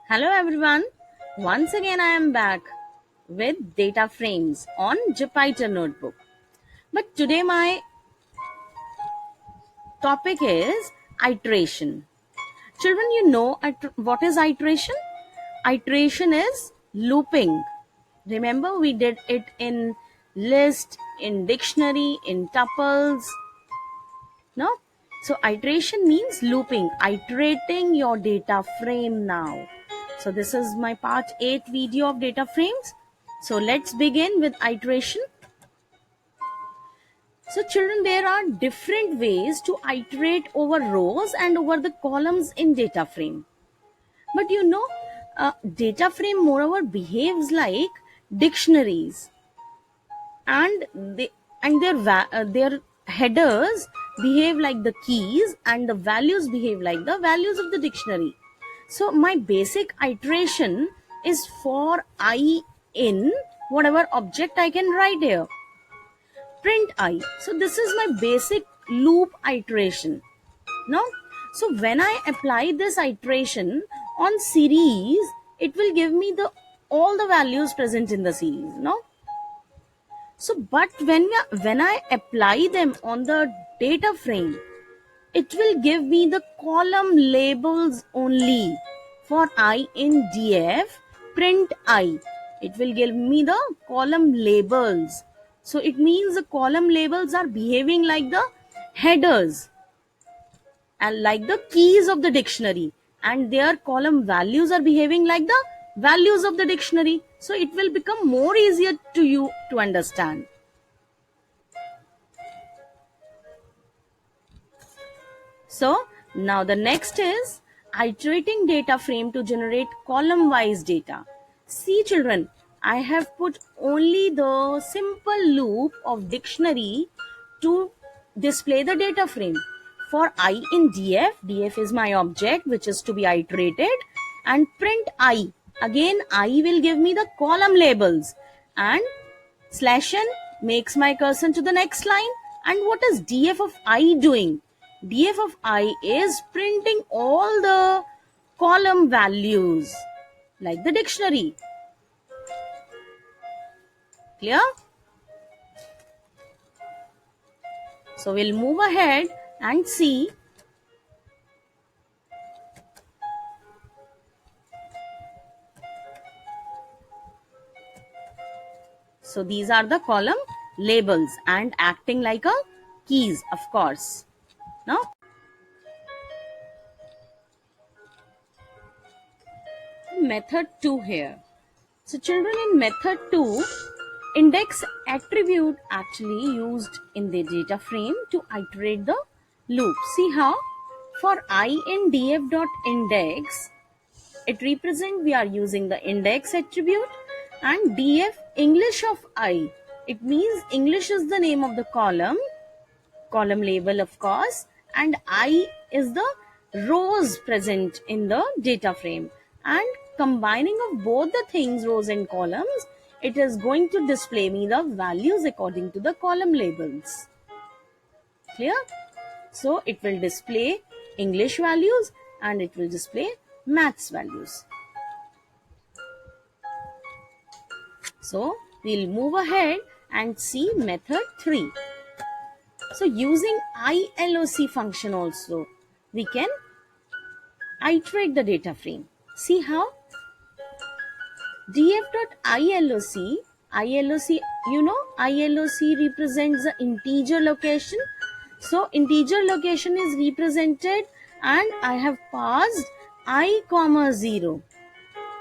Hello everyone. Once again I am back with data frames on Jupyter Notebook. But today my topic is iteration. Children, you know what is iteration? Iteration is looping. Remember we did it in list, in dictionary, in tuples. No? So iteration means looping, iterating your data frame now. So this is my part 8 video of data frames. So let's begin with iteration. So children, there are different ways to iterate over rows and over the columns in data frame. But data frame moreover behaves like dictionaries, and their headers behave like the keys and the values behave like the values of the dictionary. So my basic iteration is for I in whatever object I can write here. Print I. So this is my basic loop iteration. No? So when I apply this iteration on series, it will give me the all the values present in the series. No? So, but when I apply them on the data frame, it will give me the column labels only. For I in df, print I. It will give me the column labels. So it means the column labels are behaving like the headers and like the keys of the dictionary, and their column values are behaving like the values of the dictionary. So it will become more easier to you to understand. So now the next is iterating data frame to generate column wise data. See children, I have put only the simple loop of dictionary to display the data frame. For I in df is my object which is to be iterated, and print I. Again I will give me the column labels, and slash n makes my cursor to the next line. And what is df of I doing? Df of I is printing all the column values like the dictionary. Clear? So we'll move ahead and see. So these are the column labels and acting like a keys, of course. Now, method 2 here. So children, in method 2, index attribute actually used in the data frame to iterate the loop. See how? For I in df.index, it represents we are using the index attribute, and df English of I. It means English is the name of the column label of course, and I is the rows present in the data frame, and combining of both the things, rows and columns, it is going to display me the values according to the column labels. Clear? So it will display English values and it will display maths values. So we'll move ahead and see method 3. So using ILOC function also, we can iterate the data frame. See how? df.iloc, ILOC, ILOC represents the integer location. So integer location is represented, and I have passed I comma 0.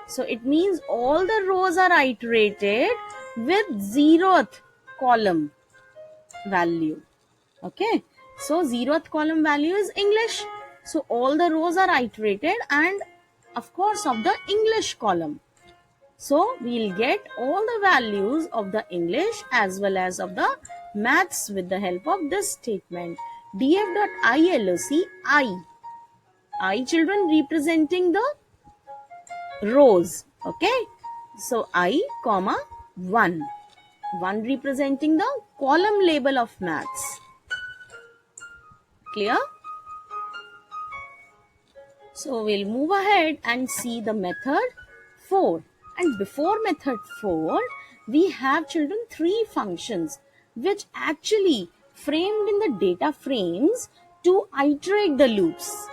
So it means all the rows are iterated with 0th column value. Okay, so 0th column value is English. So all the rows are iterated, and of course of the English column. So we'll get all the values of the English as well as of the maths with the help of this statement. df.iloc I children representing the rows. Okay, so I comma 1 representing the column label of maths. Clear? So we'll move ahead and see the method 4. And before method 4, we have children 3 functions which actually framed in the data frames to iterate the loops.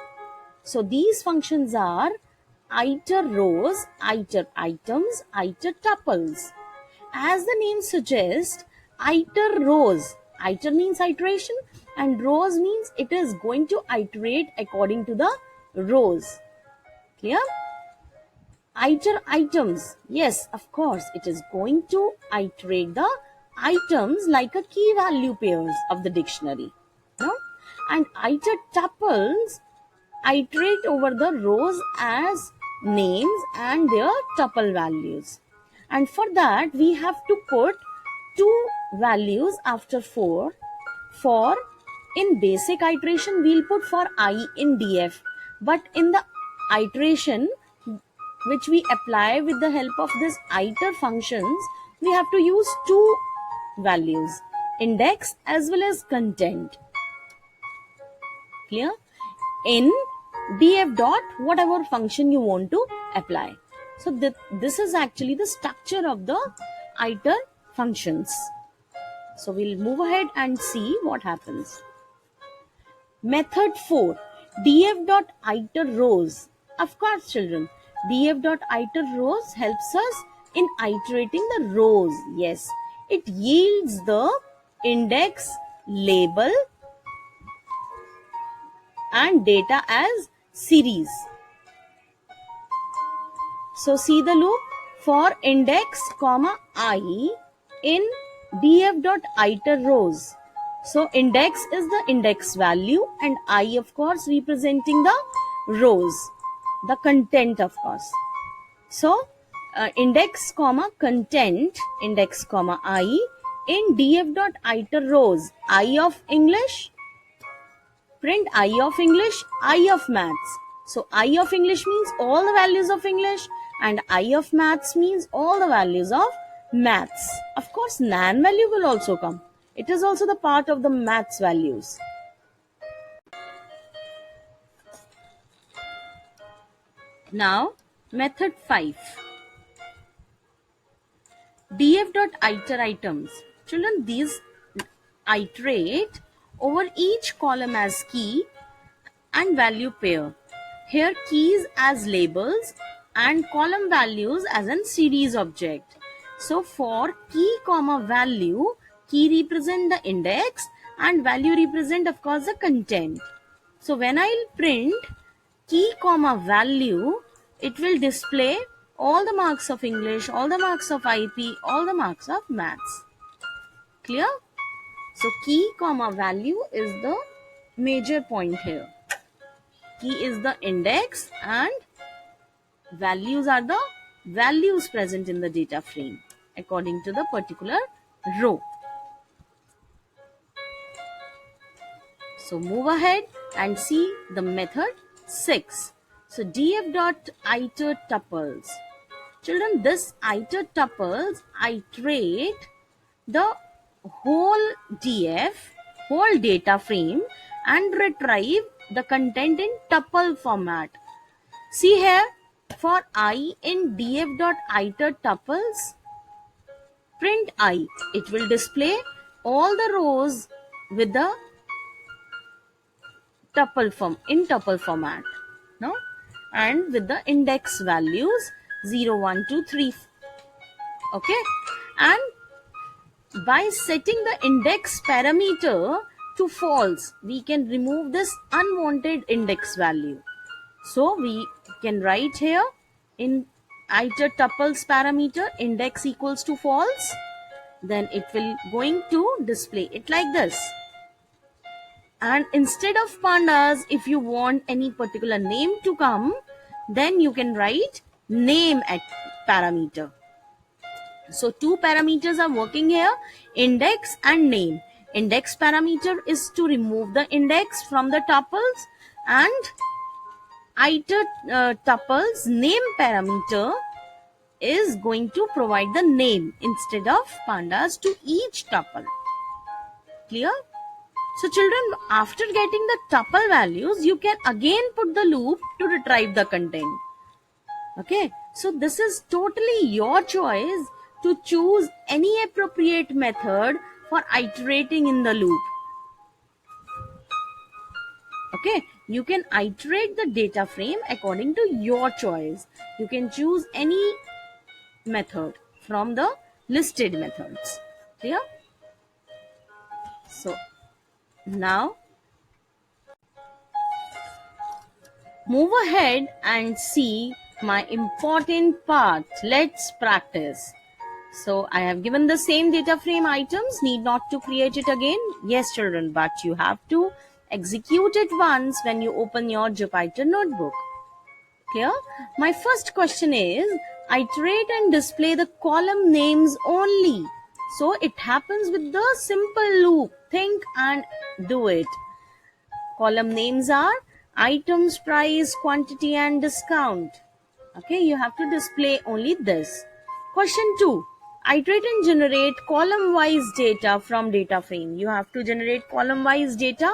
So these functions are iter rows, iter items, iter tuples. As the name suggests, iter rows. Iter means iteration and rows means it is going to iterate according to the rows. Clear? Iter items. Yes, of course, it is going to iterate the items like a key value pairs of the dictionary. No? And iter tuples iterate over the rows as names and their tuple values. And for that, we have to put 2 values after 4. For in basic iteration, we'll put for I in df. But in the iteration which we apply with the help of this iter functions, we have to use 2 values, index as well as content. Clear? In df dot whatever function you want to apply. So this is actually the structure of the iter functions. So we'll move ahead and see what happens. Method 4, df dot iter rows. Of course, children, df dot iter rows helps us in iterating the rows. Yes, it yields the index, label and data as series. So see the loop for index comma I in df dot iter rows. So index is the index value and I of course representing the rows, the content of course. So index comma content, index comma I in df dot iter rows, I of English, print I of English, I of maths. So I of English means all the values of English and I of maths means all the values of maths. Of course, nan value will also come. It is also the part of the maths values. Now, method 5. df dot iter items. Children, these iterate over each column as key and value pair. Here keys as labels and column values as a series object. So for key comma value, key represent the index and value represent of course the content. So when I'll print key comma value, it will display all the marks of English, all the marks of IP, all the marks of maths. Clear? So key comma value is the major point here. Key is the index and values are the values present in the data frame according to the particular row. So move ahead and see the method 6. So df dot iter tuples. Children, this iter tuples iterate the whole df, whole data frame and retrieve the content in tuple format. See here, for I in df dot iter tuples, print I. It will display all the rows with the tuple form in tuple format, no, and with the index values 0, 1, 2, 3. Okay, and by setting the index parameter to false, we can remove this unwanted index value. So we can write here in iter tuples parameter index equals to false. Then it will going to display it like this. And instead of pandas, if you want any particular name to come, then you can write name at parameter. So 2 parameters are working here, index and name. Index parameter is to remove the index from the tuples and iter tuples name parameter is going to provide the name instead of pandas to each tuple. Clear? So children, after getting the tuple values, you can again put the loop to retrieve the content. Okay, so this is totally your choice to choose any appropriate method for iterating in the loop. Okay, you can iterate the data frame according to your choice. You can choose any method from the listed methods. Clear? So now move ahead and see my important part. Let's practice. So I have given the same data frame items, need not to create it again. Yes, children, but you have to execute it once when you open your Jupyter notebook. Clear? My first question is, iterate and display the column names only. So it happens with the simple loop. Think and do it. Column names are items, price, quantity, and discount. Okay, you have to display only this. Question 2. Iterate and generate column-wise data from data frame. You have to generate column-wise data,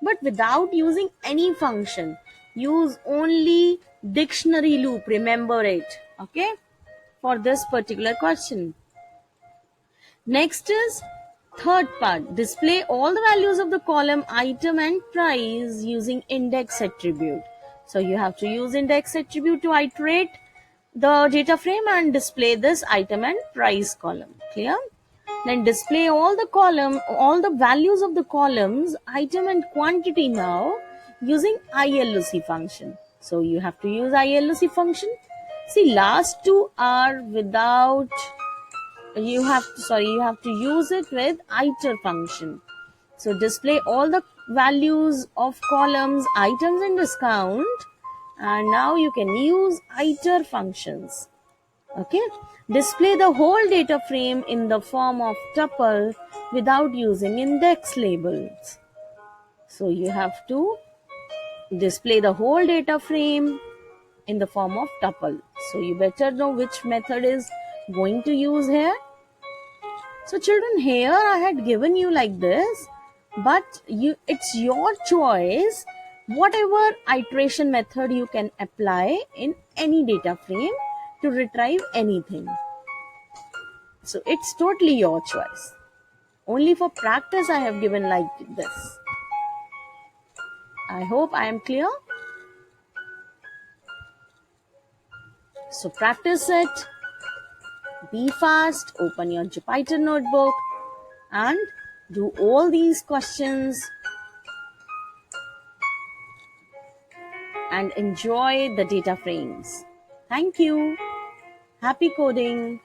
but without using any function. Use only dictionary loop. Remember it. Okay, for this particular question. Next is third part. Display all the values of the column item and price using index attribute. So you have to use index attribute to iterate the data frame and display this item and price column. Clear? Then display all the values of the columns, item and quantity now using ILOC function. So you have to use ILOC function. See, last two are without, you have to use it with iter function. So display all the values of columns, items and discount, and now you can use iter functions. Okay, display the whole data frame in the form of tuple without using index labels. So you have to display the whole data frame in the form of tuple. So you better know which method is going to use here. So children, here I had given you like this, but it's your choice whatever iteration method you can apply in any data frame to retrieve anything. So it's totally your choice. Only for practice I have given like this. I hope I am clear. So practice it. Be fast. Open your Jupyter notebook and do all these questions and enjoy the data frames. Thank you. Happy coding.